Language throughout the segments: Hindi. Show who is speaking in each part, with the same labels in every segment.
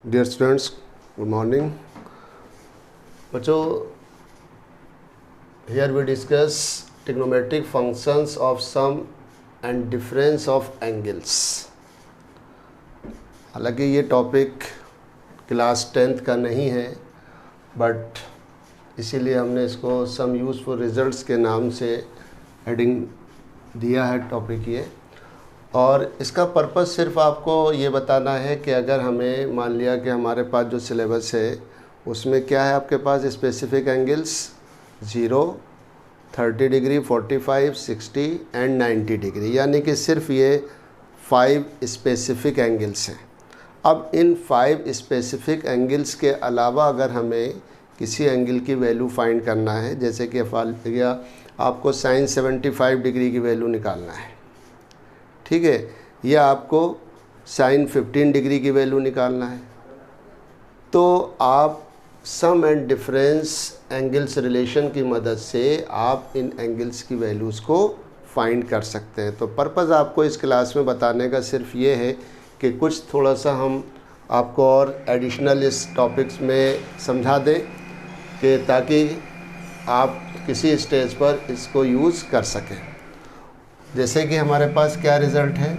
Speaker 1: डियर स्टूडेंट्स, गुड मॉर्निंग बच्चों। Here we discuss trigonometric functions of sum and difference of angles. हालांकि ये टॉपिक क्लास 10th का नहीं है, बट इसीलिए हमने इसको सम यूज़फुल रिजल्ट्स के नाम से हेडिंग दिया है टॉपिक ये। और इसका पर्पस सिर्फ आपको ये बताना है कि अगर हमें मान लिया कि हमारे पास जो सिलेबस है उसमें क्या है, आपके पास specific angles 0, 30 degree, 45, 60 and 90 degree, यानी कि सिर्फ ये 5 स्पेसिफिक एंगल्स हैं। अब इन 5 स्पेसिफिक एंगल्स के अलावा अगर हमें किसी एंगल की वैल्यू फाइंड करना है, जैसे कि या आपको साइन 75 डिग्री की वैल्यू निकालना है, ठीक है, या आपको साइन 15 डिग्री की वैल्यू निकालना है, तो आप सम एंड डिफरेंस एंगल्स रिलेशन की मदद से आप इन एंगल्स की वैल्यूज़ को फाइंड कर सकते हैं। तो पर्पज़ आपको इस क्लास में बताने का सिर्फ ये है कि कुछ थोड़ा सा हम आपको और एडिशनल इस टॉपिक्स में समझा दें कि ताकि आप किसी स्टेज पर इसको यूज़ कर सकें। जैसे कि हमारे पास क्या रिज़ल्ट है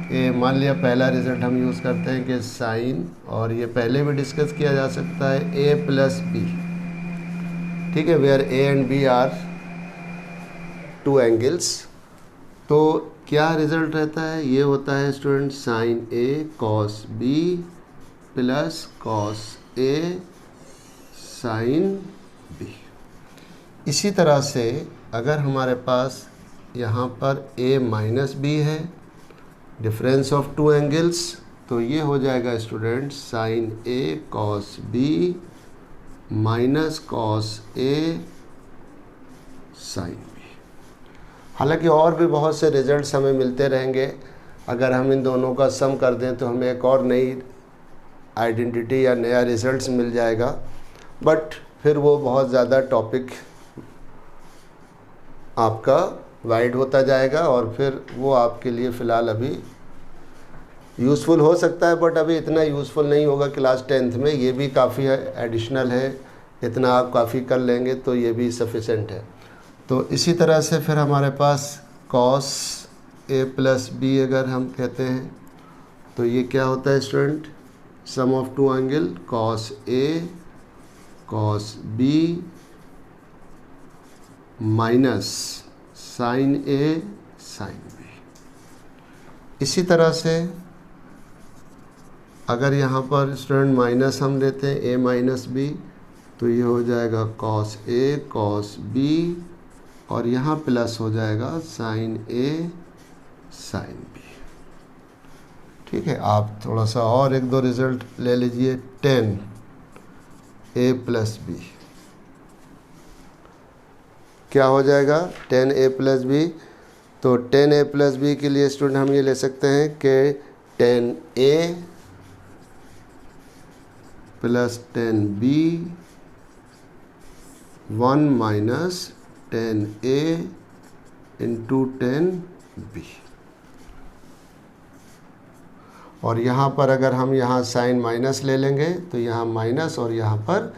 Speaker 1: कि मान लिया पहला रिज़ल्ट हम यूज़ करते हैं कि साइन, और ये पहले भी डिस्कस किया जा सकता है, a प्लस बी, ठीक है, where a and b are 2 angles. तो क्या रिज़ल्ट रहता है, ये होता है student sine a cos b plus cos a sine b। इसी तरह से अगर हमारे पास यहाँ पर a माइनस बी है, डिफरेंस ऑफ 2 एंगल्स, तो ये हो जाएगा student sine a cos b minus cos a sine b। हालांकि और भी बहुत से रिजल्ट्स हमें मिलते रहेंगे। अगर हम इन दोनों का सम कर दें तो हमें एक और नई आइडेंटिटी या नया रिजल्ट्स मिल जाएगा, बट फिर वो बहुत ज़्यादा टॉपिक आपका वाइड होता जाएगा और फिर वो आपके लिए फ़िलहाल अभी यूज़फुल हो सकता है, बट अभी इतना यूज़फुल नहीं होगा क्लास 10th में। ये भी काफ़ी एडिशनल है, इतना आप काफ़ी कर लेंगे तो ये भी सफिशेंट है। तो इसी तरह से फिर हमारे पास कॉस a प्लस बी अगर हम कहते हैं तो ये क्या होता है student, sum of 2 angle cos a cos b minus sine a sine b। इसी तरह से अगर यहाँ पर स्टूडेंट माइनस हम लेते हैं a माइनस b, तो ये हो जाएगा कॉस a कॉस b, और यहाँ प्लस हो जाएगा साइन a साइन b। ठीक है, आप थोड़ा सा और 1-2 रिज़ल्ट ले लीजिए। 10 a प्लस b क्या हो जाएगा, 10a प्लस बी। तो 10a प्लस बी के लिए स्टूडेंट हम ये ले सकते हैं कि 10a plus 10b 1 minus 10a into 10b। और यहाँ पर अगर हम यहाँ साइन माइनस ले लेंगे तो यहाँ माइनस और यहाँ पर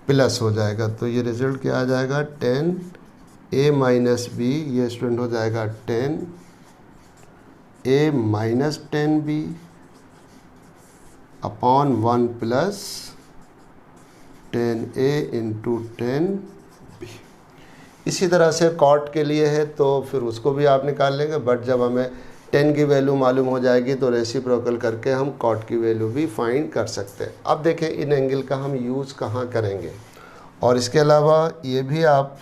Speaker 1: प्लस हो जाएगा, तो ये रिज़ल्ट क्या आ जाएगा, 10a माइनस बी, ये स्टूडेंट हो जाएगा 10a minus 10b upon 1 plus 10a into 10b। इसी तरह से कॉट के लिए है तो फिर उसको भी आप निकाल लेंगे, बट जब हमें 10 की वैल्यू मालूम हो जाएगी तो रेसिप्रोकल करके हम कॉट की वैल्यू भी फाइंड कर सकते हैं। अब देखें इन एंगल का हम यूज़ कहाँ करेंगे, और इसके अलावा ये भी आप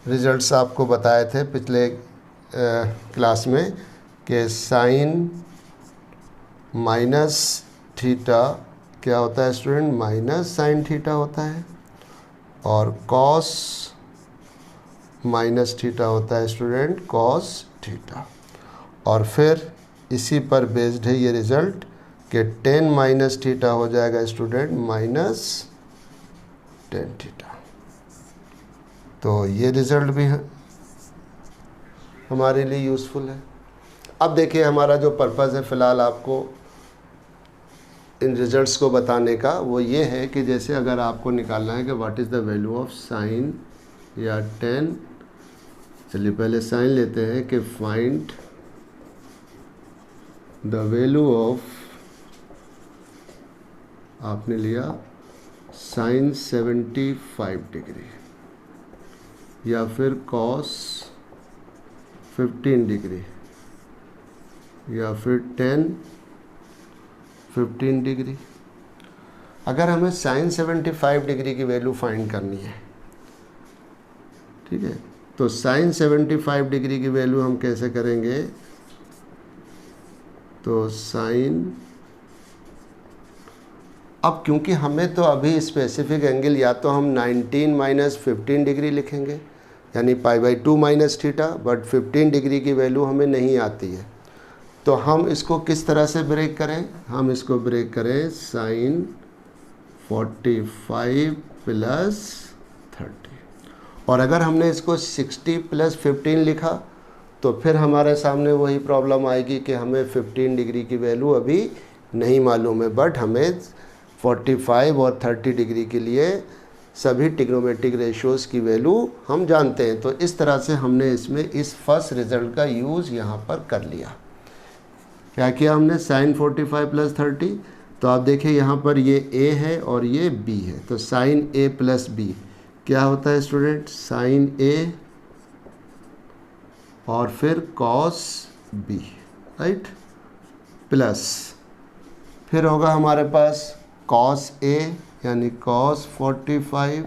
Speaker 1: रिजल्ट्स आपको बताए थे पिछले क्लास में कि साइन माइनस थीटा क्या होता है स्टूडेंट, माइनस साइन थीटा होता है, और कॉस माइनस थीटा होता है स्टूडेंट कॉस थीटा। और फिर इसी पर बेस्ड है ये रिज़ल्ट कि 10 माइनस थीटा हो जाएगा स्टूडेंट माइनस 10 थीटा। तो ये रिज़ल्ट भी हमारे लिए यूज़फुल है। अब देखिए हमारा जो पर्पज़ है फ़िलहाल आपको इन रिजल्ट्स को बताने का वो ये है कि जैसे अगर आपको निकालना है कि what is the value of sine या टेन, चलिए पहले साइन लेते हैं कि फाइंड द वैल्यू ऑफ, आपने लिया साइन 75 डिग्री या फिर कॉस 15 डिग्री या फिर 15 डिग्री। अगर हमें साइन 75 डिग्री की वैल्यू फाइंड करनी है, ठीक है, तो साइन 75 डिग्री की वैल्यू हम कैसे करेंगे, तो साइन, अब क्योंकि हमें तो अभी स्पेसिफिक एंगल या तो हम 19 माइनस 15 डिग्री लिखेंगे यानी π/2 माइनस थीटा, बट 15 डिग्री की वैल्यू हमें नहीं आती है, तो हम इसको किस तरह से ब्रेक करें, हम इसको ब्रेक करें साइन 45 प्लस 30, और अगर हमने इसको 60 प्लस 15 लिखा तो फिर हमारे सामने वही प्रॉब्लम आएगी कि हमें 15 डिग्री की वैल्यू अभी नहीं मालूम है, बट हमें 45 और 30 डिग्री के लिए सभी ट्रिग्नोमेट्रिक रेशियोज़ की वैल्यू हम जानते हैं। तो इस तरह से हमने इसमें इस फर्स्ट रिज़ल्ट का यूज़ यहाँ पर कर लिया। क्या किया हमने, साइन 45 प्लस 30, तो आप देखिए यहाँ पर ये a है और ये b है, तो साइन a प्लस b क्या होता है स्टूडेंट, साइन a और फिर कॉस b, राइट, प्लस फिर होगा हमारे पास कॉस a यानी cos 45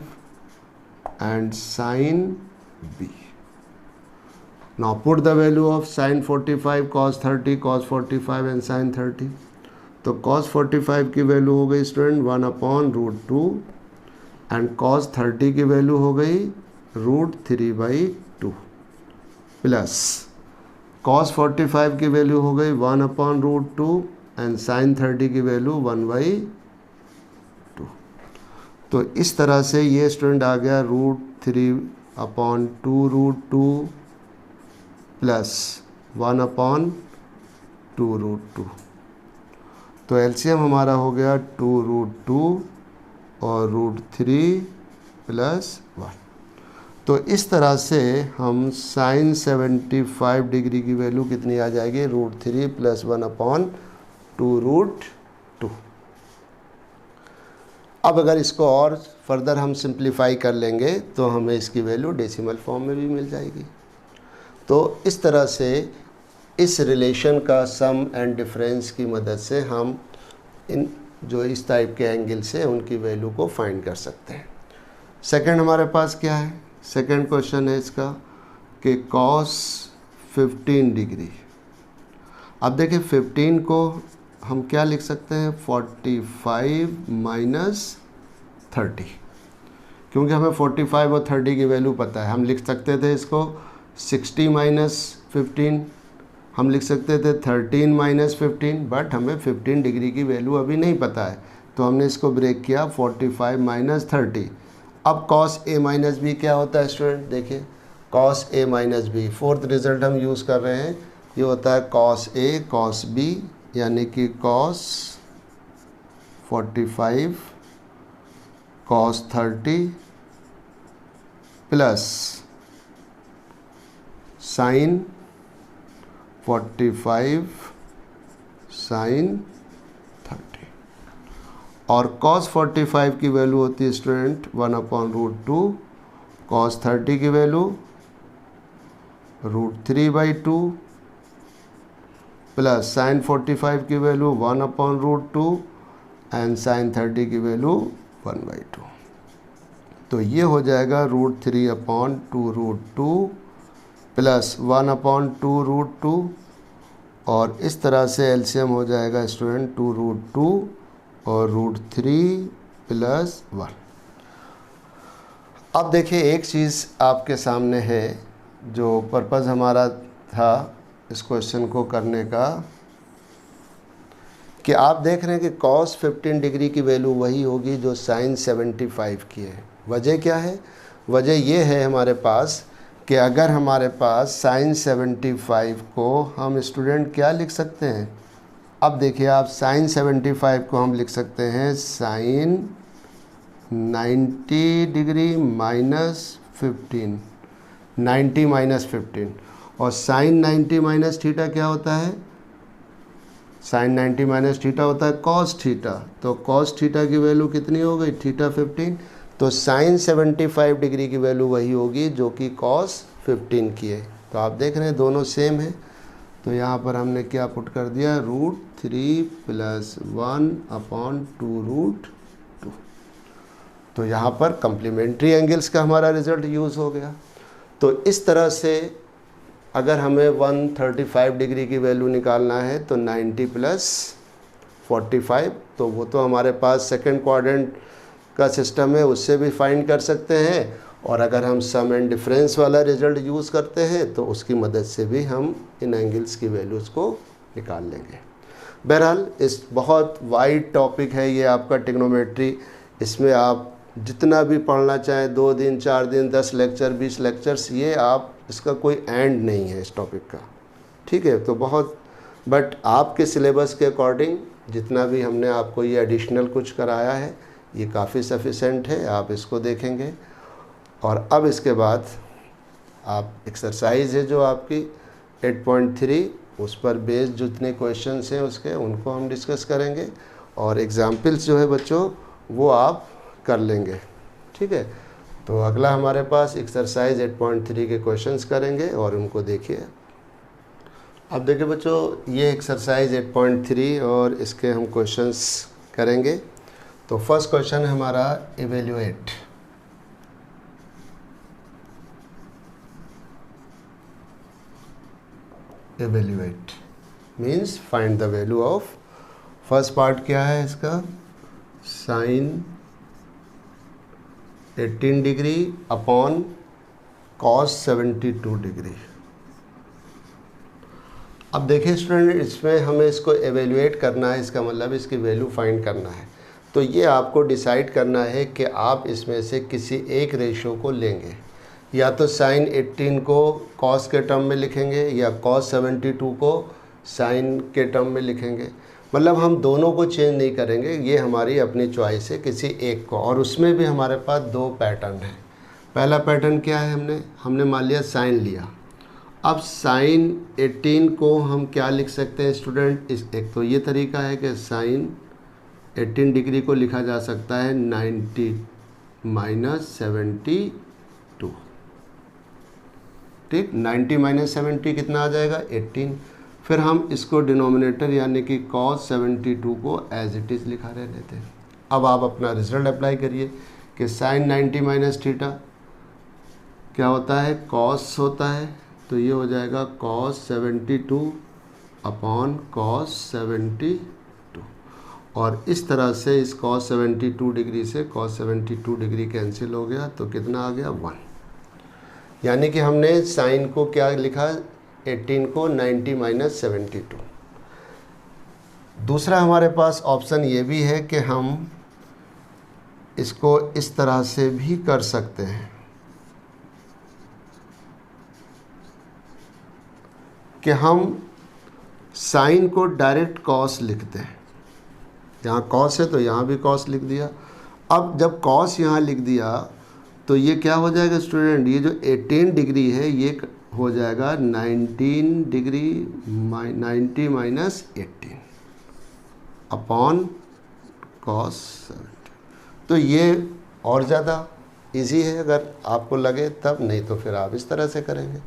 Speaker 1: and sine b। Now put the value of sin 45, cos 30, cos 45 and sin 30. तो cos 45 की वैल्यू हो गई स्टूडेंट 1/√2 एंड cos 30 की वैल्यू हो गई √3/2 प्लस cos 45 की वैल्यू हो गई 1/√2 एंड sin 30 की वैल्यू 1/2। तो इस तरह से ये स्टूडेंट आ गया √3/2√2 प्लस 1/2√2। तो एलसीएम हमारा हो गया 2√2 और √3 प्लस 1। तो इस तरह से हम साइन 75 डिग्री की वैल्यू कितनी आ जाएगी, √3 प्लस 1/2√2। अब अगर इसको और फर्दर हम सिंप्लीफाई कर लेंगे तो हमें इसकी वैल्यू डेसिमल फॉर्म में भी मिल जाएगी। तो इस तरह से इस रिलेशन का सम एंड डिफरेंस की मदद से हम इन जो इस टाइप के एंगल से उनकी वैल्यू को फाइंड कर सकते हैं। सेकंड हमारे पास क्या है, सेकंड क्वेश्चन है इसका कि कॉस 15 डिग्री। अब देखिए 15 को हम क्या लिख सकते हैं, 45 माइनस 30, क्योंकि हमें 45 और 30 की वैल्यू पता है। हम लिख सकते थे इसको 60 माइनस 15, हम लिख सकते थे 13 माइनस 15, बट हमें 15 डिग्री की वैल्यू अभी नहीं पता है, तो हमने इसको ब्रेक किया 45 माइनस 30। अब कॉस ए माइनस बी क्या होता है स्टूडेंट, देखिए cos A minus B, fourth result हम यूज़ कर रहे हैं, ये होता है कॉस ए कॉस बी, यानी कि cos 45 cos 30 plus sine 45 sine 30, और cos 45 की वैल्यू होती है स्टूडेंट 1/√2, cos 30 की वैल्यू √3/2 प्लस साइन 45 की वैल्यू 1/√2 एंड साइन 30 की वैल्यू 1/2। तो ये हो जाएगा √3/2√2 प्लस 1/2√2, और इस तरह से एलसीएम हो जाएगा स्टूडेंट 2√2 और √3 प्लस 1। अब देखिए एक चीज़ आपके सामने है, जो पर्पज़ हमारा था इस क्वेश्चन को करने का, कि आप देख रहे हैं कि cos 15 डिग्री की वैल्यू वही होगी जो साइन 75 की है। वजह क्या है, वजह ये है हमारे पास कि अगर हमारे पास साइन 75 को हम स्टूडेंट क्या लिख सकते हैं, अब देखिए आप साइन 75 को हम लिख सकते हैं साइन 90 डिग्री माइनस 15, 90 माइनस 15, और साइन 90 माइनस थीटा क्या होता है? साइन 90 माइनस थीटा होता है कॉस थीटा। तो कॉस थीटा की वैल्यू कितनी हो गई? थीटा 15। तो साइन 75 डिग्री की वैल्यू वही होगी जो कि कॉस 15 की है। तो आप देख रहे हैं दोनों सेम है। तो यहाँ पर हमने क्या पुट कर दिया? √3 + 1/2√2। तो यहाँ पर कम्प्लीमेंट्री एंगल्स का हमारा रिजल्ट यूज़ हो गया। तो इस तरह से अगर हमें 135 डिग्री की वैल्यू निकालना है तो 90 + 45, तो वो तो हमारे पास सेकंड क्वाड्रेंट का सिस्टम है, उससे भी फाइंड कर सकते हैं। और अगर हम सम एंड डिफरेंस वाला रिजल्ट यूज़ करते हैं तो उसकी मदद से भी हम इन एंगल्स की वैल्यूज़ को निकाल लेंगे। बहरहाल इस बहुत वाइड टॉपिक है ये आपका ट्रिग्नोमेट्री। इसमें आप जितना भी पढ़ना चाहें, 2 दिन 4 दिन 10 लेक्चर 20 लेक्चर्स, ये आप इसका कोई एंड नहीं है इस टॉपिक का, ठीक है। तो बहुत, बट आपके सिलेबस के अकॉर्डिंग जितना भी हमने आपको ये एडिशनल कुछ कराया है ये काफ़ी सफिशेंट है, आप इसको देखेंगे। और अब इसके बाद आप एक्सरसाइज है जो आपकी 8.3, उस पर बेस्ड जितने क्वेश्चंस हैं उसके उनको हम डिस्कस करेंगे, और एग्जाम्पल्स जो है बच्चों वो आप कर लेंगे, ठीक है। तो अगला हमारे पास एक्सरसाइज 8.3 के क्वेश्चंस करेंगे और उनको देखिए। अब देखिए बच्चों ये एक्सरसाइज 8.3 और इसके हम क्वेश्चंस करेंगे। तो फर्स्ट क्वेश्चन है हमारा evaluate. Evaluate means find the value of, first part क्या है इसका? Sine 18 degree upon cos 72 degree. अब देखिए स्टूडेंट, इसमें हमें इसको एवेल्युएट करना है, इसका मतलब इसकी वैल्यू फाइंड करना है। तो ये आपको डिसाइड करना है कि आप इसमें से किसी एक रेशो को लेंगे, या तो साइन 18 को कॉस के टर्म में लिखेंगे या कॉस 72 को साइन के टर्म में लिखेंगे। मतलब हम दोनों को चेंज नहीं करेंगे, ये हमारी अपनी चॉइस है किसी एक को। और उसमें भी हमारे पास 2 पैटर्न हैं। पहला पैटर्न क्या है? हमने मान लिया साइन लिया। अब साइन 18 को हम क्या लिख सकते हैं स्टूडेंट? एक तो ये तरीका है कि साइन 18 डिग्री को लिखा जा सकता है 90 माइनस 72, ठीक। 90 माइनस 70 कितना आ जाएगा? 18। फिर हम इसको डिनोमिनेटर यानी कि cos 72 को एज इट इज़ लिखा रह लेते हैं। अब आप अपना रिजल्ट अप्लाई करिए कि साइन 90 माइनस थीटा क्या होता है? cos होता है। तो ये हो जाएगा cos 72 अपॉन cos 72, और इस तरह से इस cos 72 डिग्री से cos 72 डिग्री कैंसिल हो गया, तो कितना आ गया? 1। यानी कि हमने साइन को क्या लिखा? 18 को 90 माइनस 72। दूसरा हमारे पास ऑप्शन ये भी है कि हम इसको इस तरह से भी कर सकते हैं कि हम साइन को डायरेक्ट कॉस लिखते हैं। जहाँ कॉस है तो यहाँ भी कॉस लिख दिया। अब जब कॉस यहाँ लिख दिया तो ये क्या हो जाएगा स्टूडेंट? ये जो 18 डिग्री है ये हो जाएगा 19 डिग्री 90 माइनस 18 अपॉन कॉस 70। तो ये और ज़्यादा इजी है अगर आपको लगे तब, नहीं तो फिर आप इस तरह से करेंगे।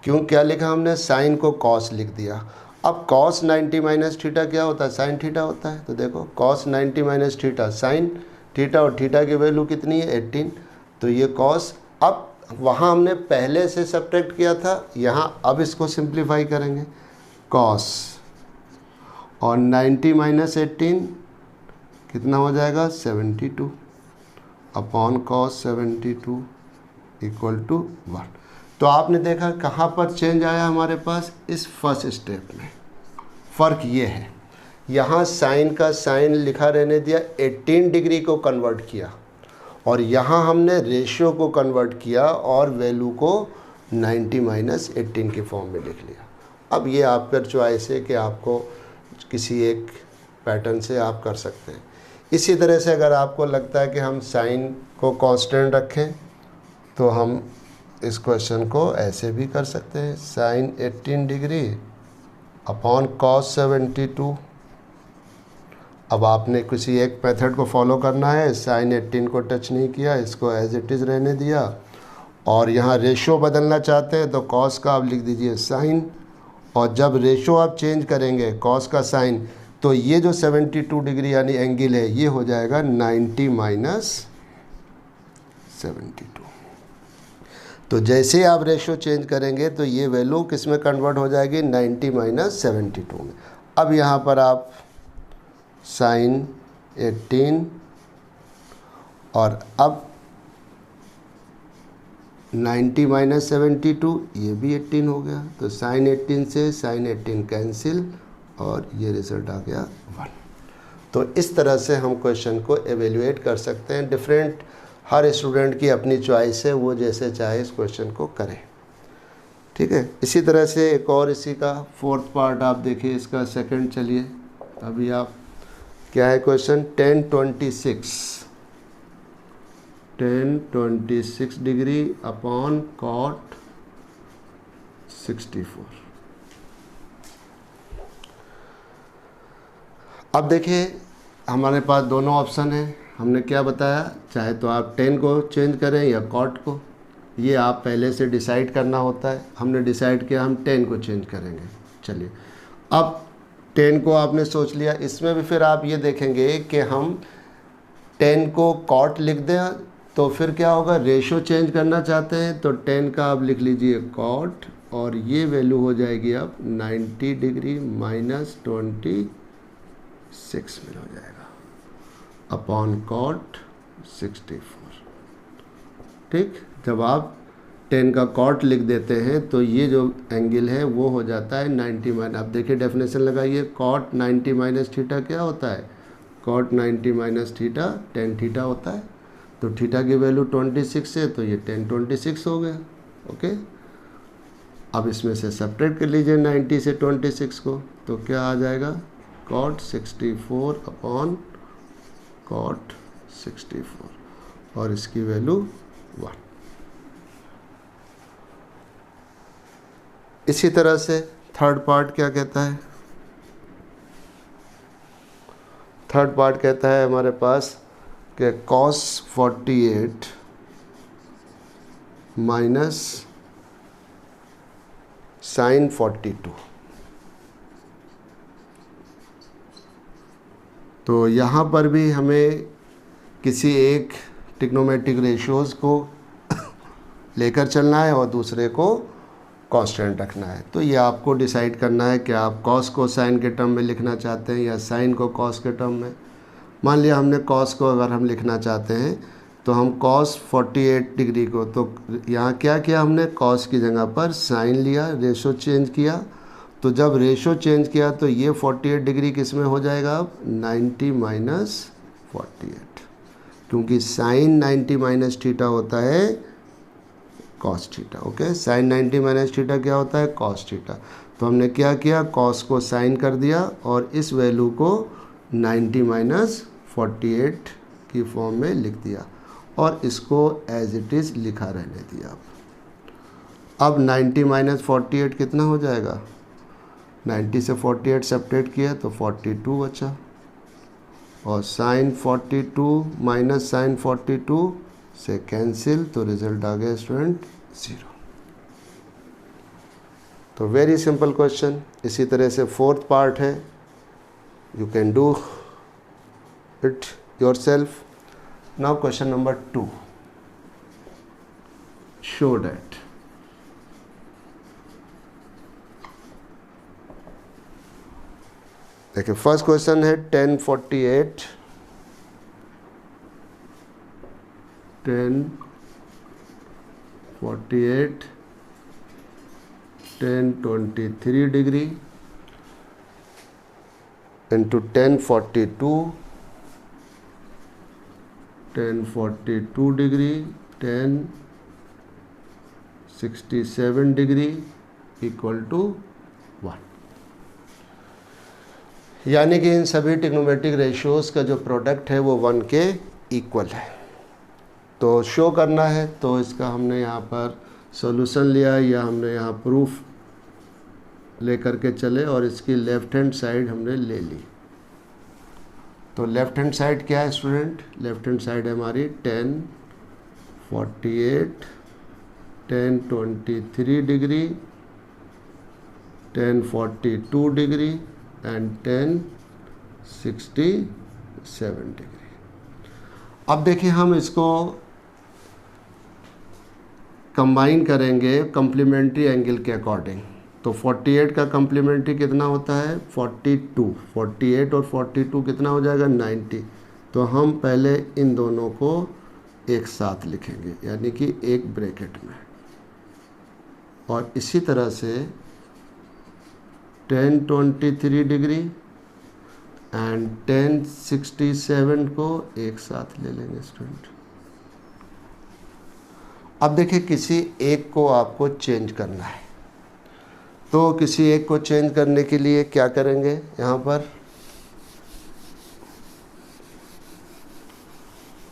Speaker 1: क्यों क्या लिखा हमने? साइन को कॉस लिख दिया। अब कॉस 90 माइनस थीटा क्या होता है? साइन थीटा होता है। तो देखो cos 90 minus theta sine theta, और थीटा की वैल्यू कितनी है? 18। तो ये कॉस, अब वहाँ हमने पहले से सब्ट्रैक्ट किया था, यहाँ अब इसको सिंप्लीफाई करेंगे। कॉस और 90 माइनस 18 कितना हो जाएगा? 72 अपॉन कॉस 72 इक्वल टू 1। तो आपने देखा कहाँ पर चेंज आया हमारे पास? इस फर्स्ट स्टेप में। फ़र्क ये है, यहाँ साइन का साइन लिखा रहने दिया, 18 डिग्री को कन्वर्ट किया, और यहाँ हमने रेशियो को कन्वर्ट किया और वैल्यू को 90 माइनस 18 के फॉर्म में लिख लिया। अब ये आप पर चॉइस है कि आपको किसी एक पैटर्न से आप कर सकते हैं। इसी तरह से अगर आपको लगता है कि हम साइन को कांस्टेंट रखें तो हम इस क्वेश्चन को ऐसे भी कर सकते हैं, साइन 18 डिग्री अपॉन कॉस 72। अब आपने किसी एक मेथड को फॉलो करना है, साइन 18 को टच नहीं किया, इसको एज इट इज़ रहने दिया, और यहाँ रेशो बदलना चाहते हैं तो कॉस का आप लिख दीजिए साइन, और जब रेशो आप चेंज करेंगे कॉस का साइन तो ये जो 72 डिग्री यानी एंगल है ये हो जाएगा 90 माइनस 72। तो जैसे आप रेशो चेंज करेंगे तो ये वैल्यू किस में कन्वर्ट हो जाएगी, 90 माइनस 72 में। अब यहाँ पर आप साइन 18 और अब 90 माइनस 72 ये भी 18 हो गया, तो साइन 18 से साइन 18 कैंसिल और ये रिजल्ट आ गया 1। तो इस तरह से हम क्वेश्चन को एवेल्युएट कर सकते हैं। डिफरेंट, हर स्टूडेंट की अपनी चॉइस है, वो जैसे चाहे इस क्वेश्चन को करें, ठीक है। इसी तरह से एक और इसी का फोर्थ पार्ट आप देखिए, इसका सेकंड। चलिए अभी आप, क्या है क्वेश्चन, 1026 डिग्री अपॉन कॉट 64। अब देखिए हमारे पास दोनों ऑप्शन हैं। हमने क्या बताया, चाहे तो आप 10 को चेंज करें या कॉट को, ये आप पहले से डिसाइड करना होता है। हमने डिसाइड किया हम 10 को चेंज करेंगे। चलिए अब 10 को आपने सोच लिया, इसमें भी फिर आप ये देखेंगे कि हम 10 को कॉट लिख दें तो फिर क्या होगा, रेशो चेंज करना चाहते हैं तो 10 का आप लिख लीजिए कॉट, और ये वैल्यू हो जाएगी अब 90 डिग्री माइनस 26 में हो जाएगा अपॉन कॉट 64। ठीक, जब आप 10 का कॉट लिख देते हैं तो ये जो एंगल है वो हो जाता है 90 माइनस, आप देखिए डेफिनेशन लगाइए, कॉट 90 माइनस थीटा क्या होता है, cot 90 minus theta tan theta होता है। तो थीटा की वैल्यू 26 है तो ये tan 26 हो गया। ओके, अब इसमें से सब्ट्रैक्ट कर लीजिए 90 से 26 को, तो क्या आ जाएगा, कॉट 64 अपॉन कॉट 64, और इसकी वैल्यू 1। इसी तरह से थर्ड पार्ट क्या कहता है, थर्ड पार्ट कहता है हमारे पास कि cos 48 माइनस साइन 42। तो यहाँ पर भी हमें किसी एक ट्रिग्नोमेट्रिक रेशियोज़ को लेकर चलना है और दूसरे को कांस्टेंट रखना है। तो ये आपको डिसाइड करना है कि आप कॉस को साइन के टर्म में लिखना चाहते हैं या साइन को कॉस के टर्म में। मान लिया हमने कॉस को अगर हम लिखना चाहते हैं तो हम कॉस 48 डिग्री को, तो यहाँ क्या किया हमने, कॉस की जगह पर साइन लिया, रेशो चेंज किया। तो जब रेशो चेंज किया तो ये 48 डिग्री किस में हो जाएगा, अब 90 माइनस 48, क्योंकि साइन 90 माइनस थीटा होता है cos theta. Okay, sine 90 minus theta क्या होता है, कॉस थीटा। तो हमने क्या किया, कॉस को साइन कर दिया और इस वैल्यू को 90 माइनस 48 की फॉर्म में लिख दिया और इसको एज इट इज़ लिखा रहने दिया। अब 90 माइनस 48 कितना हो जाएगा, 90 से 48 सेपरेट किया तो 42 बचा, और साइन 42 माइनस साइन 42 से कैंसिल, तो रिजल्ट आ गया स्टूडेंट 0। तो वेरी सिंपल क्वेश्चन। इसी तरह से फोर्थ पार्ट है, you can do it yourself. Now question number 2, show that देखिए फर्स्ट क्वेश्चन है 1048 1023 degree into 1042 degree 1067 degree equal to 1। यानी कि इन सभी ट्रिग्नोमेट्रिक रेशियोज़ का जो प्रोडक्ट है वो 1 के इक्वल है। तो शो करना है तो इसका हमने यहाँ पर सॉल्यूशन लिया या हमने यहाँ प्रूफ लेकर के चले और इसकी लेफ़्ट हैंड साइड हमने ले ली। तो लेफ़्ट हैंड साइड क्या है स्टूडेंट? लेफ़्ट हैंड साइड है हमारी 10, 48, 10, 23 डिग्री, 10, 42 डिग्री एंड 10, 67 डिग्री। अब देखिए हम इसको कंबाइन करेंगे कम्प्लीमेंट्री एंगल के अकॉर्डिंग। तो 48 का कम्प्लीमेंट्री कितना होता है? 42। 48 और 42 कितना हो जाएगा? 90। तो हम पहले इन दोनों को एक साथ लिखेंगे यानी कि एक ब्रैकेट में, और इसी तरह से 10, 23 डिग्री एंड 10, 67 को एक साथ ले लेंगे स्टूडेंट। अब देखिए किसी एक को आपको चेंज करना है, तो किसी एक को चेंज करने के लिए क्या करेंगे? यहाँ पर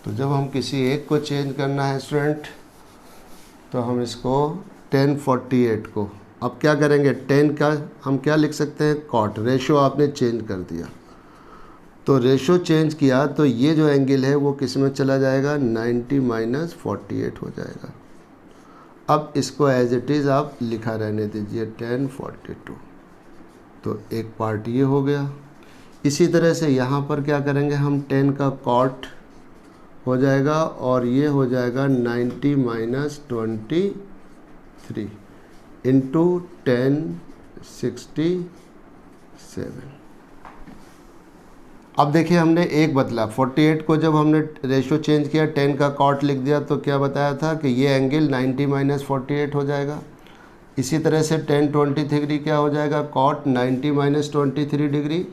Speaker 1: तो जब हम किसी एक को चेंज करना है स्टूडेंट तो हम इसको 10, 48 को अब क्या करेंगे? 10 का हम क्या लिख सकते हैं? कॉट। रेशो आपने चेंज कर दिया, तो रेशो चेंज किया तो ये जो एंगल है वो किस में चला जाएगा? 90 माइनस 48 हो जाएगा। अब इसको एज इट इज़ आप लिखा रहने दीजिए 10, 42। तो एक पार्ट ये हो गया। इसी तरह से यहाँ पर क्या करेंगे हम? 10 का कॉट हो जाएगा और ये हो जाएगा 90 माइनस 23 इंटू 10, 67। अब देखिए हमने एक बदला। 48 को जब हमने रेशो चेंज किया 10 का कॉट लिख दिया तो क्या बताया था कि ये एंगल 90 माइनस 48 हो जाएगा। इसी तरह से 10, 23 क्या हो जाएगा? Cot 90 minus 23 degree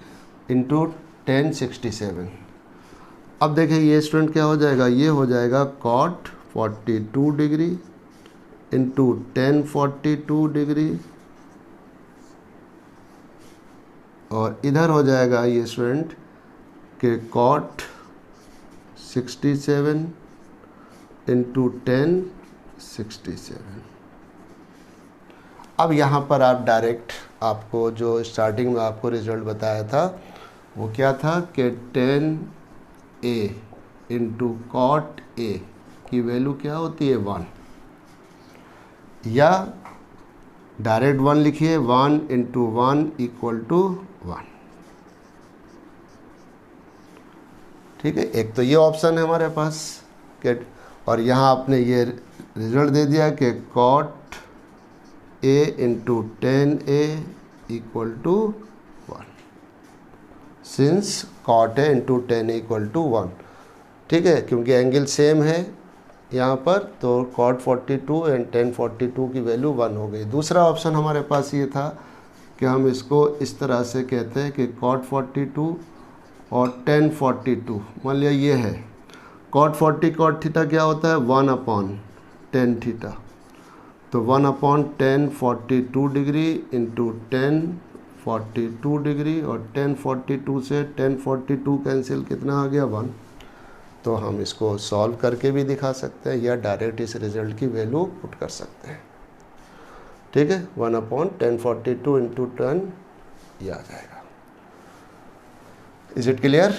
Speaker 1: into 10, 67। अब देखिए ये स्टूडेंट क्या हो जाएगा? ये हो जाएगा कॉट 42 डिग्री इंटू 10, 42 डिग्री, और इधर हो जाएगा ये स्टूडेंट के कॉट 67 इंटू 10, 67। अब यहाँ पर आप डायरेक्ट आपको जो स्टार्टिंग में आपको रिजल्ट बताया था वो क्या था कि 10A इंटू कॉट A की वैल्यू क्या होती है? 1, या डायरेक्ट 1 लिखिए, 1 इंटू 1 इक्वल टू 1। ठीक है, एक तो ये ऑप्शन है हमारे पास कि, और यहाँ आपने ये रिजल्ट दे दिया कि cot A into 10A equal to 1, since cot A into 10A equal to 1। ठीक है, क्योंकि एंगल सेम है यहाँ पर, तो कॉट 42 एंड 1042 की वैल्यू 1 हो गई। दूसरा ऑप्शन हमारे पास ये था कि हम इसको इस तरह से कहते हैं कि कॉट 42 और 1042, मान लिया ये है कॉट 40 कॉट थीटा क्या होता है? 1/10 थीटा। तो 1/10 42 डिग्री इंटू 10 42 डिग्री, और 1042 से 1042 कैंसिल कितना आ गया? 1। तो हम इसको सॉल्व करके भी दिखा सकते हैं या डायरेक्ट इस रिजल्ट की वैल्यू पुट कर सकते हैं। ठीक है, 1/1042 इंटू 10 ये आ जाएगा। Is it clear?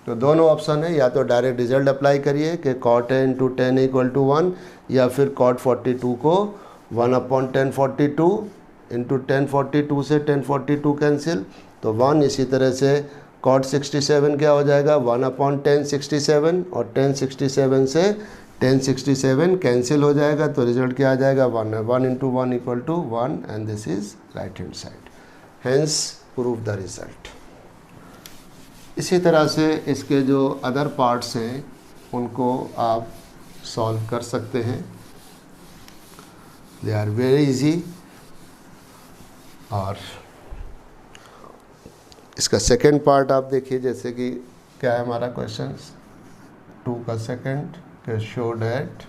Speaker 1: तो दोनों ऑप्शन है, या तो डायरेक्ट रिजल्ट अप्लाई करिए कि cot A into 10 equal to 1, या फिर कॉट 42 को 1/1042 इंटू 1042 से 1042 कैंसिल तो 1। इसी तरह से कॉट 67 क्या हो जाएगा? 1/1067, और 1067 से 1067 कैंसिल हो जाएगा तो रिजल्ट क्या आ जाएगा? 1 into 1 equal to 1, and this is right hand side. Hence prove the result. इसी तरह से इसके जो अदर पार्ट्स हैं उनको आप सॉल्व कर सकते हैं, दे आर वेरी इजी। और इसका सेकंड पार्ट आप देखिए, जैसे कि क्या है हमारा क्वेश्चन 2 का सेकंड, कि show that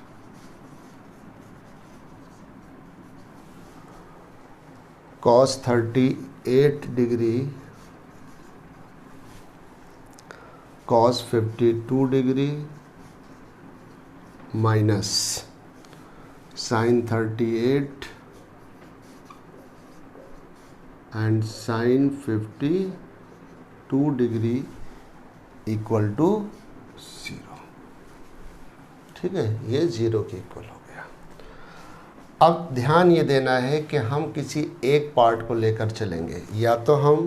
Speaker 1: cos 38 degree cos 52 degree minus sin 38 and sin 52 degree equal to 0। ठीक है, ये 0 के इक्वल हो गया। अब ध्यान ये देना है कि हम किसी एक पार्ट को लेकर चलेंगे, या तो हम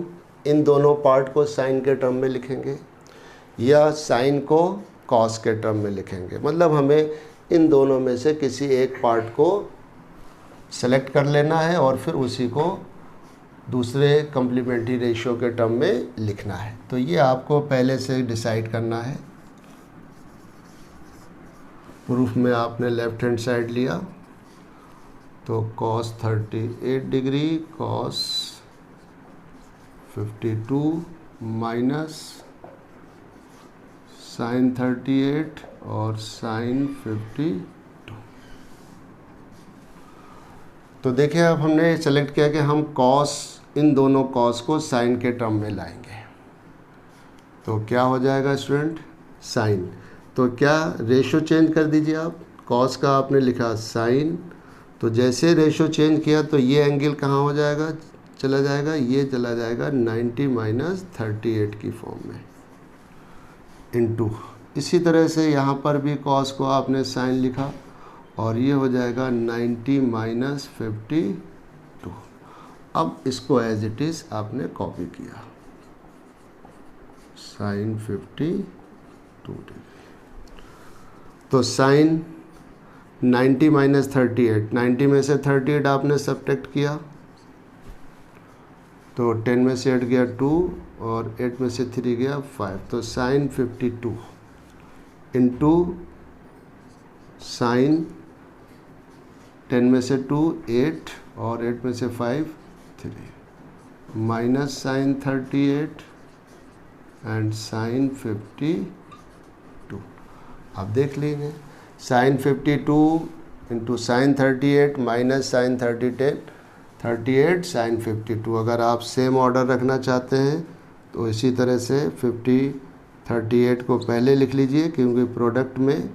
Speaker 1: इन दोनों पार्ट को साइन के टर्म में लिखेंगे या साइन को कॉस के टर्म में लिखेंगे। मतलब हमें इन दोनों में से किसी एक पार्ट को सेलेक्ट कर लेना है और फिर उसी को दूसरे कम्प्लीमेंट्री रेशियो के टर्म में लिखना है। तो ये आपको पहले से डिसाइड करना है। प्रूफ में आपने लेफ्ट हैंड साइड लिया तो cos 38 degree cos 52 minus sin 38 और sin 52। तो देखिए अब हमने सेलेक्ट किया कि हम cos, इन दोनों cos को sin के टर्म में लाएंगे। तो क्या हो जाएगा स्टूडेंट, sin। तो क्या रेशो चेंज कर दीजिए आप, cos का आपने लिखा sin, तो जैसे रेशो चेंज किया तो ये एंगल कहाँ हो जाएगा, चला जाएगा, ये चला जाएगा 90 माइनस 38 की फॉर्म में इनटू। इसी तरह से यहाँ पर भी cos को आपने sin लिखा और ये हो जाएगा 90 माइनस 52। अब इसको एज इट इज़ आपने कॉपी किया, sin 52 डिग्री। तो sin 90 माइनस 38, 90 में से 38 आपने सब्ट्रैक्ट किया तो 10 में से 8 गया 2 और 8 में से 3 गया 5। तो sin 52 इंटू sin 10 में से 2 8 और 8 में से 5 3 माइनस sin 38 एंड sin 52। आप देख लीजिए sin 52 into sin 38 minus sin 38 sin 52। अगर आप सेम ऑर्डर रखना चाहते हैं तो इसी तरह से 38 को पहले लिख लीजिए, क्योंकि प्रोडक्ट में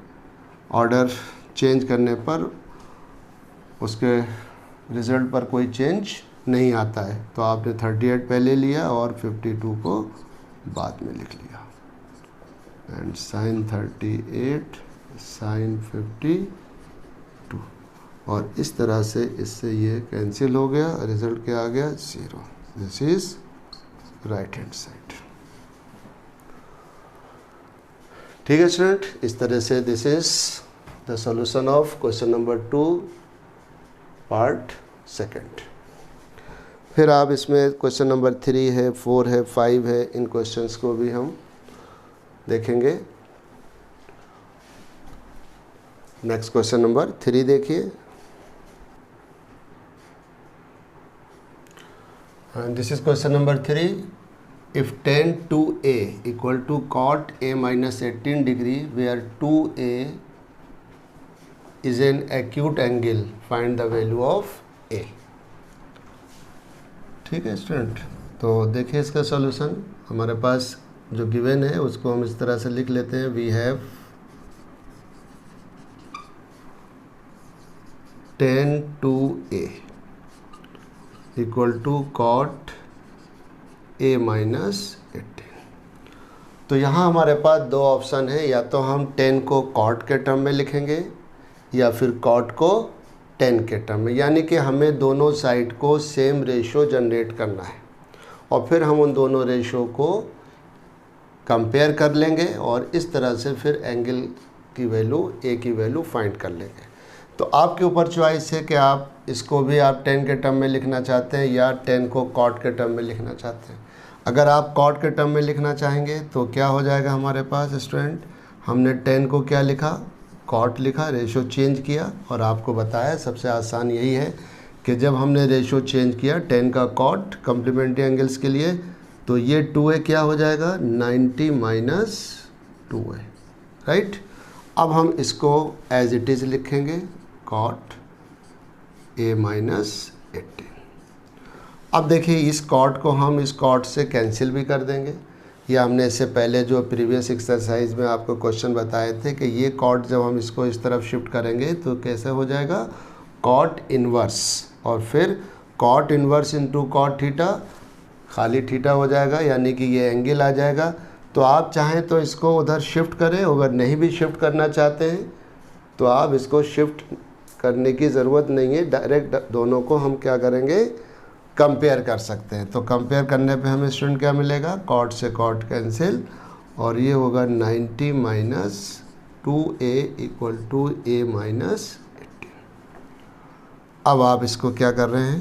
Speaker 1: ऑर्डर चेंज करने पर उसके रिज़ल्ट पर कोई चेंज नहीं आता है। तो आपने 38 पहले लिया और 52 को बाद में लिख लिया एंड sin 38 sin 52। और इस तरह से इससे ये कैंसिल हो गया, रिजल्ट क्या आ गया 0। This is right hand side. ठीक है स्टूडेंट, इस तरह से this is the solution of question number 2 part second. फिर आप इसमें क्वेश्चन नंबर 3 है, 4 है, 5 है, इन क्वेश्चंस को भी हम देखेंगे। नेक्स्ट क्वेश्चन नंबर 3 देखिए, this is question number 3। If tan 2a equal to cot a minus 18 degree where 2a is an acute angle, find the value of a। ठीक है स्टूडेंट, तो देखिए इसका सॉल्यूशन हमारे पास जो गिवन है उसको हम इस तरह से लिख लेते हैं। We have tan 2a equal to cot a minus 18। तो यहाँ हमारे पास दो ऑप्शन है, या तो हम 10 को cot के टर्म में लिखेंगे या फिर cot को 10 के टर्म में, यानी कि हमें दोनों साइड को सेम रेशो जनरेट करना है और फिर हम उन दोनों रेशो को कंपेयर कर लेंगे और इस तरह से फिर एंगल की वैल्यू a की वैल्यू फाइंड कर लेंगे। तो आपके ऊपर चॉइस है कि आप इसको भी आप 10 के टर्म में लिखना चाहते हैं या 10 को cot के टर्म में लिखना चाहते हैं। अगर आप cot के टर्म में लिखना चाहेंगे तो क्या हो जाएगा हमारे पास स्टूडेंट, हमने 10 को क्या लिखा, cot लिखा, रेशो चेंज किया और आपको बताया सबसे आसान यही है कि जब हमने रेशो चेंज किया 10 का cot कम्प्लीमेंट्री एंगल्स के लिए तो ये 2a क्या हो जाएगा 90 माइनस 2a, राइट। अब हम इसको एज इट इज़ लिखेंगे cot a माइनस 18। अब देखिए इस cot को हम इस cot से कैंसिल भी कर देंगे, ये हमने इससे पहले जो प्रीवियस एक्सरसाइज में आपको क्वेश्चन बताए थे कि ये कॉट जब हम इसको इस तरफ शिफ्ट करेंगे तो कैसे हो जाएगा, कॉट इन्वर्स, और फिर cot inverse into cot theta, खाली थीटा हो जाएगा, यानी कि ये एंगल आ जाएगा। तो आप चाहें तो इसको उधर शिफ्ट करें, अगर नहीं भी शिफ्ट करना चाहते हैं तो आप इसको शिफ्ट करने की ज़रूरत नहीं है, डायरेक्ट दोनों को हम क्या करेंगे, कंपेयर कर सकते हैं। तो कंपेयर करने पे हमें स्टूडेंट क्या मिलेगा, कॉट से कॉट कैंसिल, और ये होगा 90 minus 2a equal to a minus 18। अब आप इसको क्या कर रहे हैं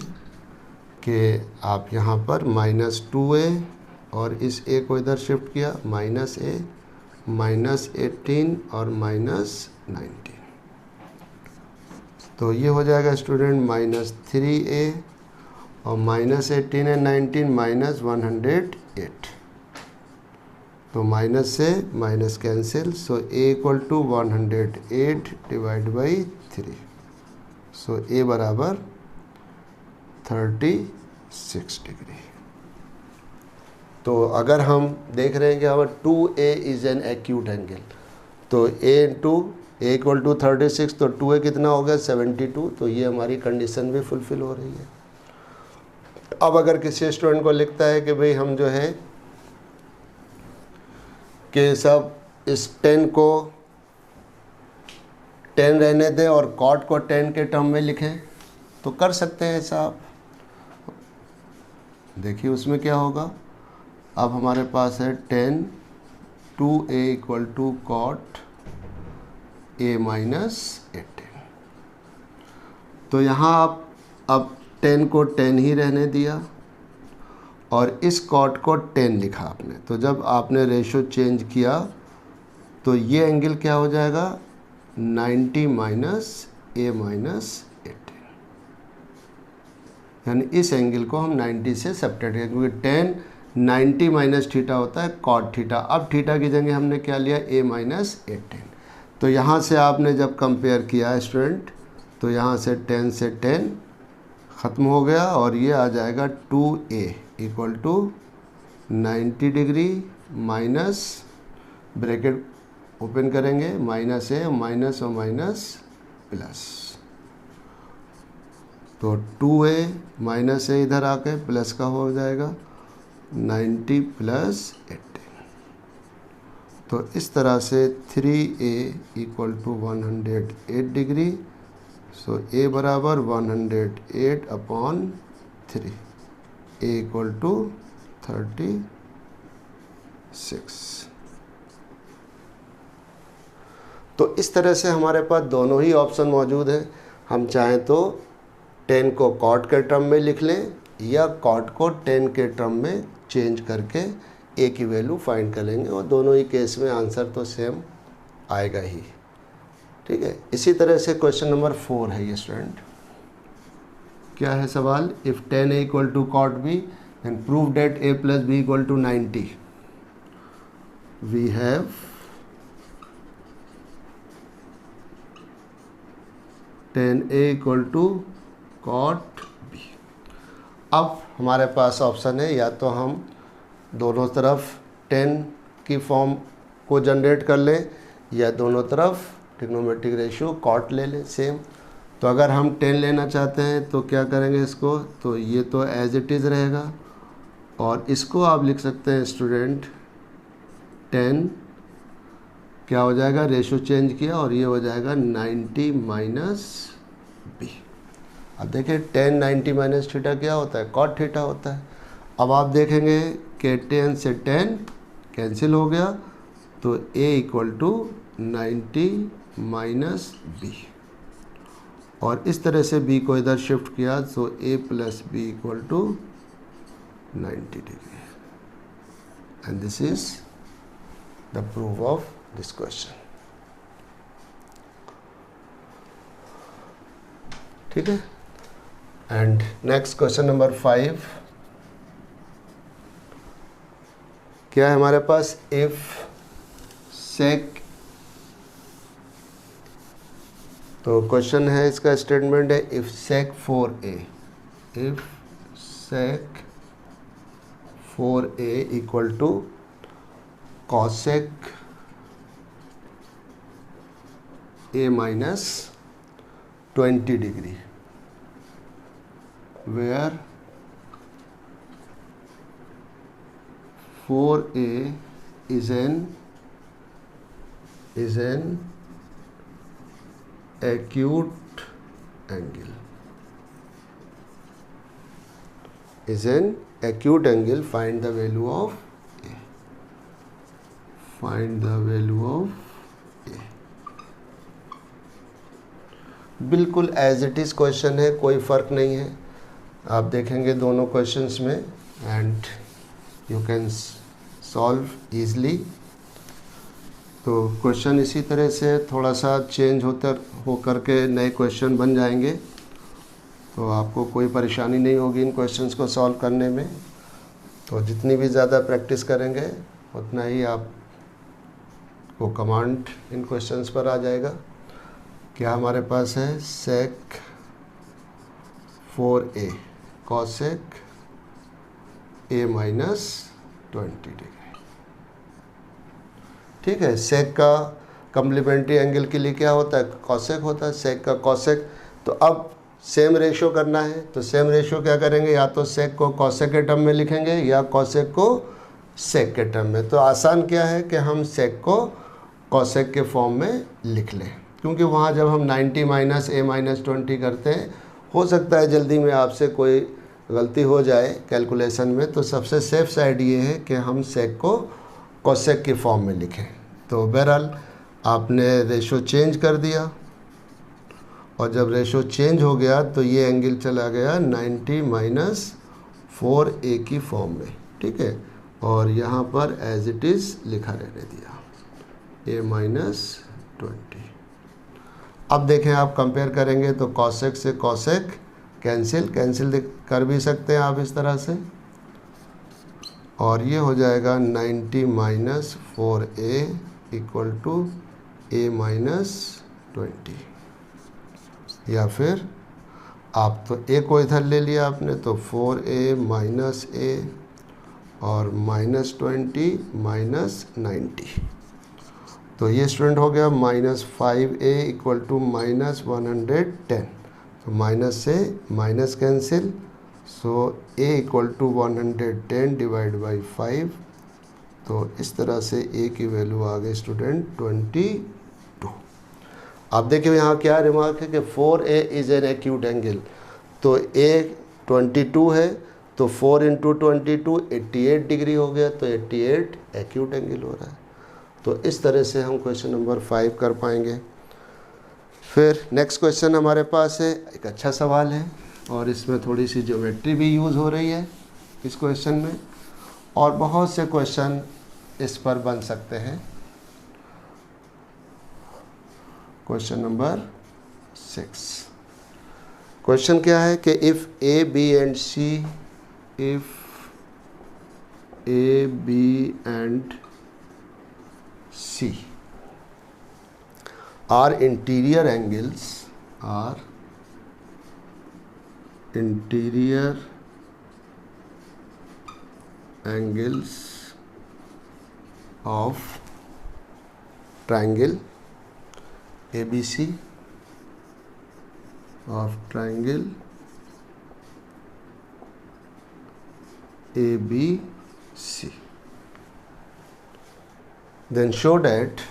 Speaker 1: कि आप यहाँ पर माइनस 2a और इस a को इधर शिफ्ट किया, माइनस a माइनस 18 और माइनस 19। तो ये हो जाएगा स्टूडेंट माइनस 3a और माइनस 18 है 19 माइनस 108। तो माइनस से minus cancel, so a equal to 108 divide by 3। So a बराबर 36 डिग्री। तो अगर हम देख रहे हैं कि हमारा 2a is an acute angle, तो a into a equal to 36, तो 2a कितना हो गया 72। तो ये हमारी कंडीशन भी फुलफ़िल हो रही है। अब अगर किसी स्टूडेंट को लिखता है कि भाई हम जो है कि सब इस 10 को 10 रहने दें और कॉट को 10 के टर्म में लिखें, तो कर सकते हैं ऐसा आप। देखिए उसमें क्या होगा, अब हमारे पास है 10 2a equal to cot a minus 18। तो यहाँ आप अब 10 को 10 ही रहने दिया और इस कॉट को 10 लिखा आपने। तो जब आपने रेशो चेंज किया तो ये एंगल क्या हो जाएगा, 90 माइनस a माइनस 18, यानी इस एंगल को हम 90 से सब्ट्रैक्ट करें, क्योंकि 10 90 माइनस थीटा होता है कॉट थीटा। अब थीटा की जगह हमने क्या लिया, a माइनस 18। तो यहाँ से आपने जब कंपेयर किया स्टूडेंट, तो यहाँ से 10 से 10 ख़त्म हो गया और ये आ जाएगा 2a equal to 90 degree minus, bracket open करेंगे, माइनस a माइनस और माइनस प्लस। तो 2a माइनस a इधर आके प्लस का हो जाएगा 90 प्लस 18। तो इस तरह से 3a equal to 108 degree. So a बराबर 108 अपॉन 3, a इक्वल टू 36। तो इस तरह से हमारे पास दोनों ही ऑप्शन मौजूद हैं। हम चाहें तो 10 को कॉट के टर्म में लिख लें या कॉट को 10 के टर्म में चेंज करके a की वैल्यू फाइंड कर लेंगे, और दोनों ही केस में आंसर तो सेम आएगा ही। ठीक है, इसी तरह से क्वेश्चन नंबर 4 है ये स्टूडेंट। क्या है सवाल, if 10a equal to cot b and prove that a plus b equal to 90, we have 10a equal to cot b। अब हमारे पास ऑप्शन है, या तो हम दोनों तरफ 10 की फॉर्म को जनरेट कर लें या दोनों तरफ ट्रिग्नोमेट्रिक रेशियो कॉट ले लें सेम। तो अगर हम 10 लेना चाहते हैं तो क्या करेंगे इसको, तो ये तो एज इट इज़ रहेगा, और इसको आप लिख सकते हैं स्टूडेंट 10 क्या हो जाएगा, रेशियो चेंज किया और ये हो जाएगा 90 माइनस b। अब देखिए 10 90 माइनस थीटा क्या होता है, कॉट थीटा होता है। अब आप देखेंगे कि 10 से 10 कैंसिल हो गया, तो a equal to 90 minus b, और इस तरह से b को इधर शिफ्ट किया, तो a plus B equal to 90 degree. And this is the proof of this question. ठीक है, एंड नेक्स्ट क्वेश्चन नंबर 5 क्या है हमारे पास, इफ सेक, तो क्वेश्चन है इसका स्टेटमेंट है if sec 4a, if sec 4a equal to cosec a minus 20 degree, where 4a is an acute angle. Is an acute angle. Find the value of a. Find the value of a. बिल्कुल एज इट इज़ क्वेश्चन है, कोई फ़र्क नहीं है. आप देखेंगे दोनों क्वेश्चंस में and you can solve easily. तो क्वेश्चन इसी तरह से थोड़ा सा चेंज हो करके नए क्वेश्चन बन जाएंगे. तो आपको कोई परेशानी नहीं होगी इन क्वेश्चंस को सॉल्व करने में. तो जितनी भी ज़्यादा प्रैक्टिस करेंगे उतना ही आपको कमांड इन क्वेश्चंस पर आ जाएगा. क्या हमारे पास है sec 4a cosec a minus 20 degree. ठीक है. sec का कम्प्लीमेंट्री एंगल के लिए क्या होता है? cosec होता है. sec का cosec. तो अब सेम रेशो करना है. तो सेम रेशो क्या करेंगे? या तो sec को cosec के टर्म में लिखेंगे या cosec को sec के टर्म में. तो आसान क्या है कि हम sec को cosec के फॉर्म में लिख लें, क्योंकि वहाँ जब हम 90 माइनस a माइनस 20 करते हैं, हो सकता है जल्दी में आपसे कोई गलती हो जाए कैलकुलेशन में. तो सबसे सेफ साइड ये है कि हम sec को cosec के फॉर्म में लिखें. तो बहरहाल आपने रेशो चेंज कर दिया, और जब रेशो चेंज हो गया तो ये एंगल चला गया 90 माइनस 4a की फॉर्म में. ठीक है. और यहाँ पर एज इट इज़ लिखा रहने दिया a माइनस 20. अब देखें, आप कंपेयर करेंगे तो cosec से cosec कैंसिल कर भी सकते हैं आप इस तरह से, और ये हो जाएगा 90 minus 4a equal to a minus 20. या फिर आप तो a को इधर ले लिया आपने, तो 4a माइनस a और माइनस 20 माइनस 90. तो ये स्टूडेंट हो गया minus 5a equal to minus 110. तो माइनस से minus cancel, so a equal to 110 divide by 5. तो इस तरह से a की वैल्यू आ गई स्टूडेंट 22. आप देखिए यहाँ क्या रिमार्क है कि 4a is an acute angle. तो a 22 है, तो 4 इंटू 22 88 डिग्री हो गया. तो 88 एक्यूट एंगल हो रहा है. तो इस तरह से हम क्वेश्चन नंबर 5 कर पाएंगे. फिर नेक्स्ट क्वेश्चन हमारे पास है, एक अच्छा सवाल है और इसमें थोड़ी सी ज्योमेट्री भी यूज़ हो रही है इस क्वेश्चन में, और बहुत से क्वेश्चन इस पर बन सकते हैं. Question number 6. क्वेश्चन क्या है कि if A B and C are interior angles of triangle ABC, of triangle ABC, then show that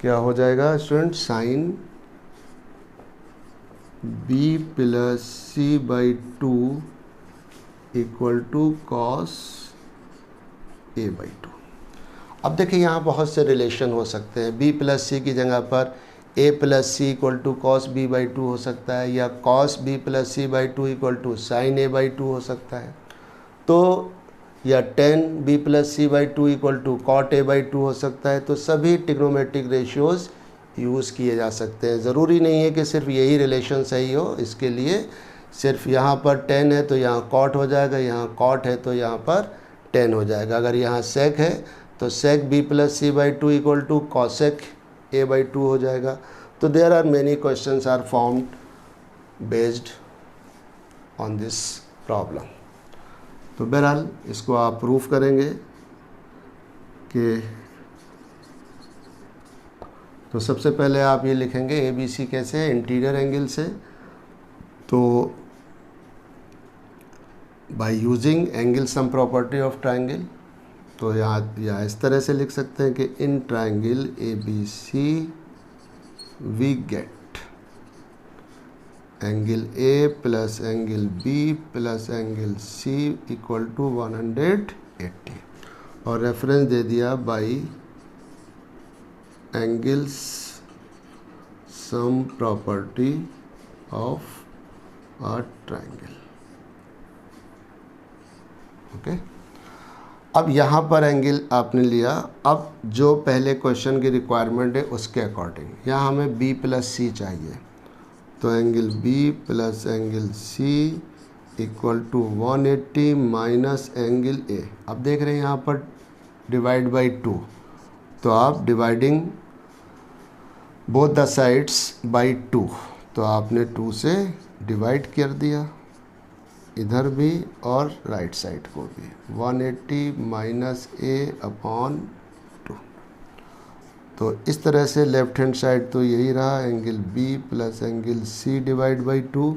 Speaker 1: क्या हो जाएगा student? Sine b plus C by 2 equal to cos a by 2. अब देखिए यहाँ बहुत से रिलेशन हो सकते हैं. b प्लस सी की जगह पर a plus C equal to cos b by 2 हो सकता है, या cos b plus C by 2 equal to sine a by 2 हो सकता है. तो या tan b plus C by 2 equal to cot a by 2 हो सकता है. तो सभी ट्रिग्नोमेट्रिक रेशियोज़ यूज़ किए जा सकते हैं. ज़रूरी नहीं है कि सिर्फ यही रिलेशन सही हो. इसके लिए सिर्फ यहाँ पर tan है तो यहाँ कॉट हो जाएगा, यहाँ कॉट है तो यहाँ पर tan हो जाएगा. अगर यहाँ sec है तो sec b plus C by 2 equal to cosec a by 2 हो जाएगा. तो there are many questions are formed based on this problem. तो बहरहाल इसको आप प्रूफ करेंगे कि तो सबसे पहले आप ये लिखेंगे ए बी सी कैसे है, इंटीरियर एंगल से। तो by using angle sum property of triangle, तो यहाँ इस तरह से लिख सकते हैं कि in triangle A B C we get angle A plus angle B plus angle C equal to 180 और रेफरेंस दे दिया by angles sum property of a triangle. Okay, अब यहाँ पर एंगल आपने लिया। अब जो पहले क्वेश्चन की रिक्वायरमेंट है उसके अकॉर्डिंग यहाँ हमें बी प्लस सी चाहिए, तो angle B plus angle C equal to 180 minus angle A. अब देख रहे हैं यहाँ पर डिवाइड बाई 2, तो आप dividing both the sides by 2, तो आपने 2 से डिवाइड कर दिया इधर भी और राइट साइड को भी। 180 माइनस ए अपॉन 2, तो इस तरह से लेफ्ट हैंड साइड तो यही रहा angle B plus angle C divide by 2,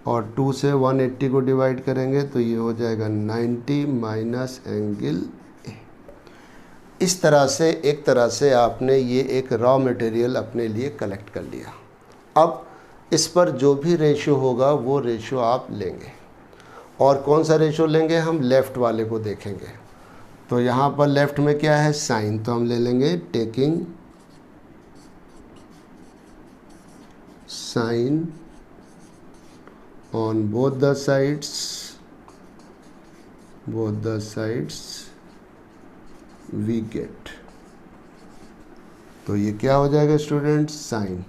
Speaker 1: और 2 से 180 को डिवाइड करेंगे तो ये हो जाएगा 90 माइनस एंगल ए। इस तरह से एक तरह से आपने ये एक रॉ मटेरियल अपने लिए कलेक्ट कर लिया। अब इस पर जो भी रेशियो होगा वो रेशियो आप लेंगे, और कौन सा रेशियो लेंगे हम लेफ़्ट वाले को देखेंगे। तो यहाँ पर लेफ़्ट में क्या है साइन, तो हम ले लेंगे taking sine on both the sides we get. तो ये क्या हो जाएगा स्टूडेंट साइन।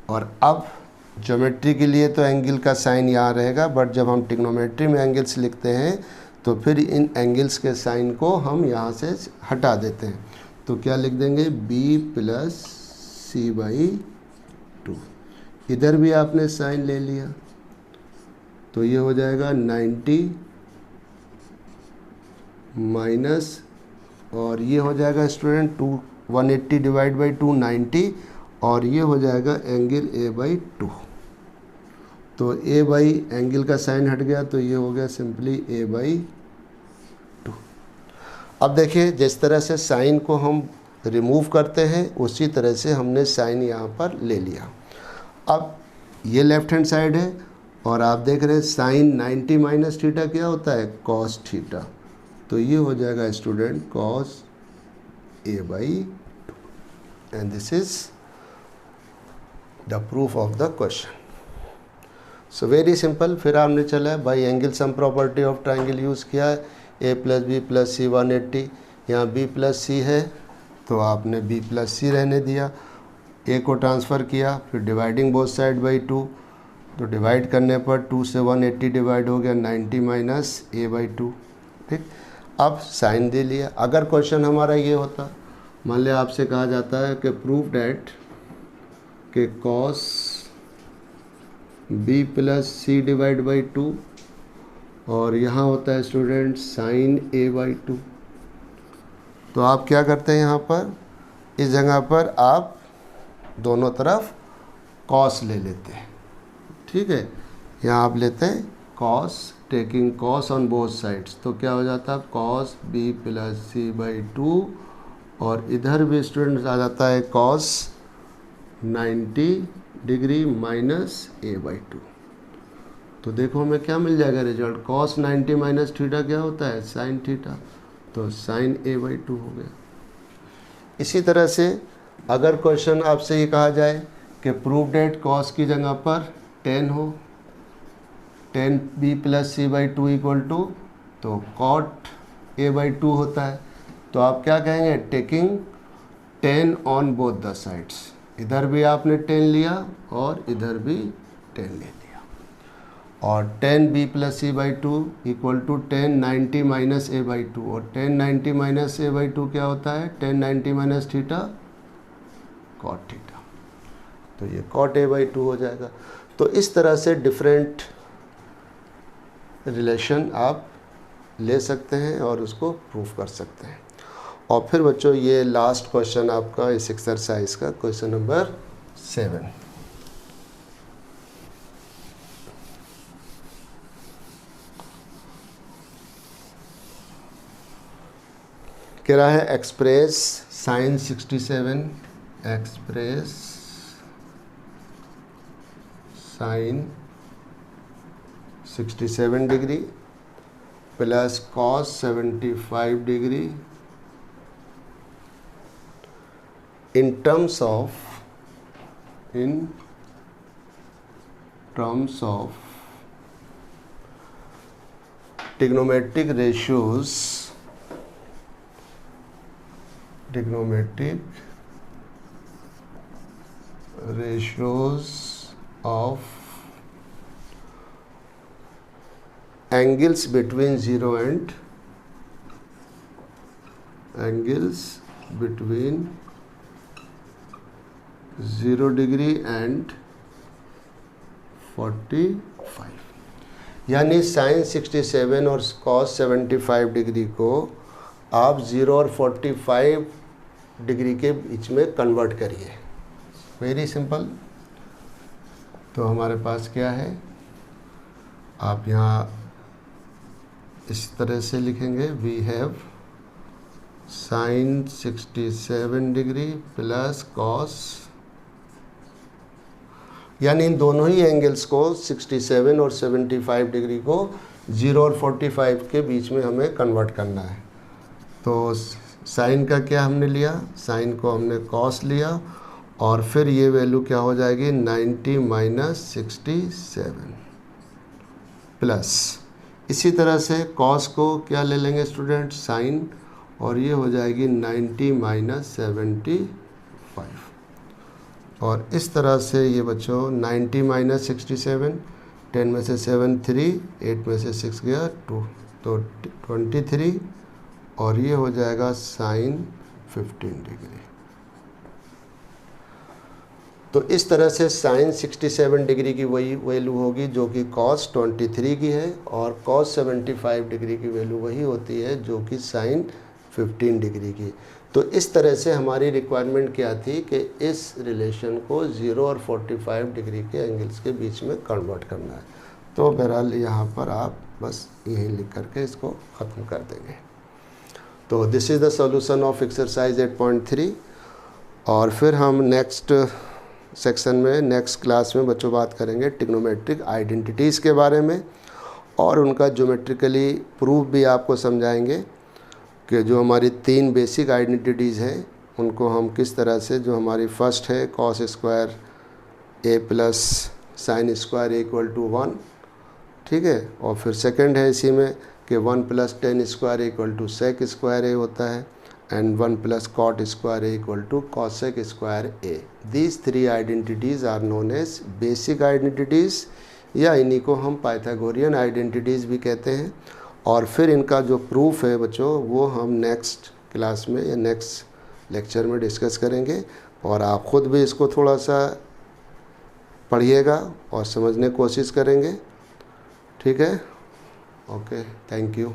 Speaker 1: और अब ज्योमेट्री के लिए तो एंगल का साइन यहाँ रहेगा, बट जब हम ट्रिग्नोमेट्री में एंगल्स लिखते हैं तो फिर इन एंगल्स के साइन को हम यहाँ से हटा देते हैं। तो क्या लिख देंगे b प्लस सी बाई 2। इधर भी आपने साइन ले लिया तो ये हो जाएगा 90 माइनस, और ये हो जाएगा स्टूडेंट 180 डिवाइड बाई 2 90, और ये हो जाएगा एंगल ए बाई 2। तो ए बाई एंगल का साइन हट गया तो ये हो गया सिंपली ए बाई 2। अब देखिए जिस तरह से साइन को हम रिमूव करते हैं उसी तरह से हमने साइन यहाँ पर ले लिया। अब ये लेफ्ट हैंड साइड है और आप देख रहे हैं साइन 90 माइनस थीटा क्या होता है कॉस थीटा, तो ये हो जाएगा student cos A by 2, and this is the proof of the question. So very simple. फिर आपने चला by angle sum property of triangle use किया है, ए प्लस बी प्लस सी 180, यहाँ बी प्लस सी है तो आपने बी प्लस सी रहने दिया, ए को ट्रांसफ़र किया, फिर डिवाइडिंग बोथ साइड बाई 2, तो डिवाइड करने पर 2 से 180 डिवाइड हो गया 90 माइनस ए बाई 2। ठीक, अब साइन दे लिया। अगर क्वेश्चन हमारा ये होता, मान लिया आपसे कहा जाता है कि प्रूव डैट के cos B plus C divide by 2, और यहाँ होता है स्टूडेंट साइन ए बाई 2, तो आप क्या करते हैं यहाँ पर इस जगह पर आप दोनों तरफ कॉस ले लेते हैं। ठीक है, यहाँ आप लेते हैं cos, taking cos on both sides, तो क्या हो जाता है cos B plus C by 2, और इधर भी स्टूडेंट आ जाता है cos 90 degree minus A by 2। तो देखो हमें क्या मिल जाएगा रिजल्ट, कॉस 90 माइनस थीटा क्या होता है साइन थीटा, तो साइन ए बाई 2 हो गया। इसी तरह से अगर क्वेश्चन आपसे ये कहा जाए कि प्रूव डेट कॉस की जगह पर 10 हो, 10 B plus C by 2 equal to, तो कॉट ए बाई 2 होता है, तो आप क्या कहेंगे taking 10 on both the sides, इधर भी आपने 10 लिया और इधर भी 10 ले लिया, और 10 B plus C by 2 equal to 10 90 minus A by 2, और 10 90 माइनस ए बाई 2 क्या होता है 10 90 माइनस थीटा कॉट थीटा, तो ये कॉट ए बाई 2 हो जाएगा। तो इस तरह से डिफरेंट रिलेशन आप ले सकते हैं और उसको प्रूव कर सकते हैं। और फिर बच्चों ये लास्ट क्वेश्चन आपका इस एक्सरसाइज का क्वेश्चन नंबर 7। कह रहा है express sine 67, express sine 67 degree plus cos 75 degree in terms of trigonometric ratios of angles between 0 and 0 degree and 45, यानी साइन 67 और कॉस 75 डिग्री को आप 0 और 45 डिग्री के बीच में कन्वर्ट करिए। Very simple. तो हमारे पास क्या है, आप यहाँ इस तरह से लिखेंगे, we have sine 67 degree plus cos, यानी इन दोनों ही एंगल्स को 67 और 75 डिग्री को 0 और 45 के बीच में हमें कन्वर्ट करना है। तो साइन का क्या हमने लिया, साइन को हमने कॉस लिया और फिर ये वैल्यू क्या हो जाएगी 90 माइनस 67 प्लस, इसी तरह से कॉस को क्या ले लेंगे स्टूडेंट, साइन, और ये हो जाएगी 90 माइनस 75। और इस तरह से ये बच्चों 90 माइनस 67, 10 में से 7 3, 8 में से 6 गया 2, तो 23, और ये हो जाएगा साइन 15 डिग्री। तो इस तरह से साइन 67 डिग्री की वही वैल्यू होगी जो कि कॉस 23 की है, और कॉस 75 डिग्री की वैल्यू वही होती है जो कि साइन 15 डिग्री की। तो इस तरह से हमारी रिक्वायरमेंट क्या थी कि इस रिलेशन को 0 और 45 डिग्री के एंगल्स के बीच में कन्वर्ट करना है। तो बहरहाल यहाँ पर आप बस यही लिख करके इसको ख़त्म कर देंगे। तो this is the solution of exercise 8.3। और फिर हम नेक्स्ट सेक्शन में, नेक्स्ट क्लास में बच्चों बात करेंगे ट्रिग्नोमेट्रिक आइडेंटिटीज़ के बारे में, और उनका ज्योमेट्रिकली प्रूफ भी आपको समझाएंगे कि जो हमारी 3 बेसिक आइडेंटिटीज़ हैं उनको हम किस तरह से, जो हमारी फर्स्ट है cos square A plus sine square equal to 1, ठीक है, और फिर सेकंड है इसी में कि 1 plus tan square equal to sec square A होता है, and 1 plus cot square A equal to cosec square A. These 3 identities are known as basic identities, या इन्हीं को हम पाइथागोरियन आइडेंटिटीज़ भी कहते हैं। और फिर इनका जो प्रूफ है बच्चों वो हम नेक्स्ट क्लास में या नेक्स्ट लेक्चर में डिस्कस करेंगे, और आप ख़ुद भी इसको थोड़ा सा पढ़िएगा और समझने की कोशिश करेंगे, ठीक है। Okay, thank you.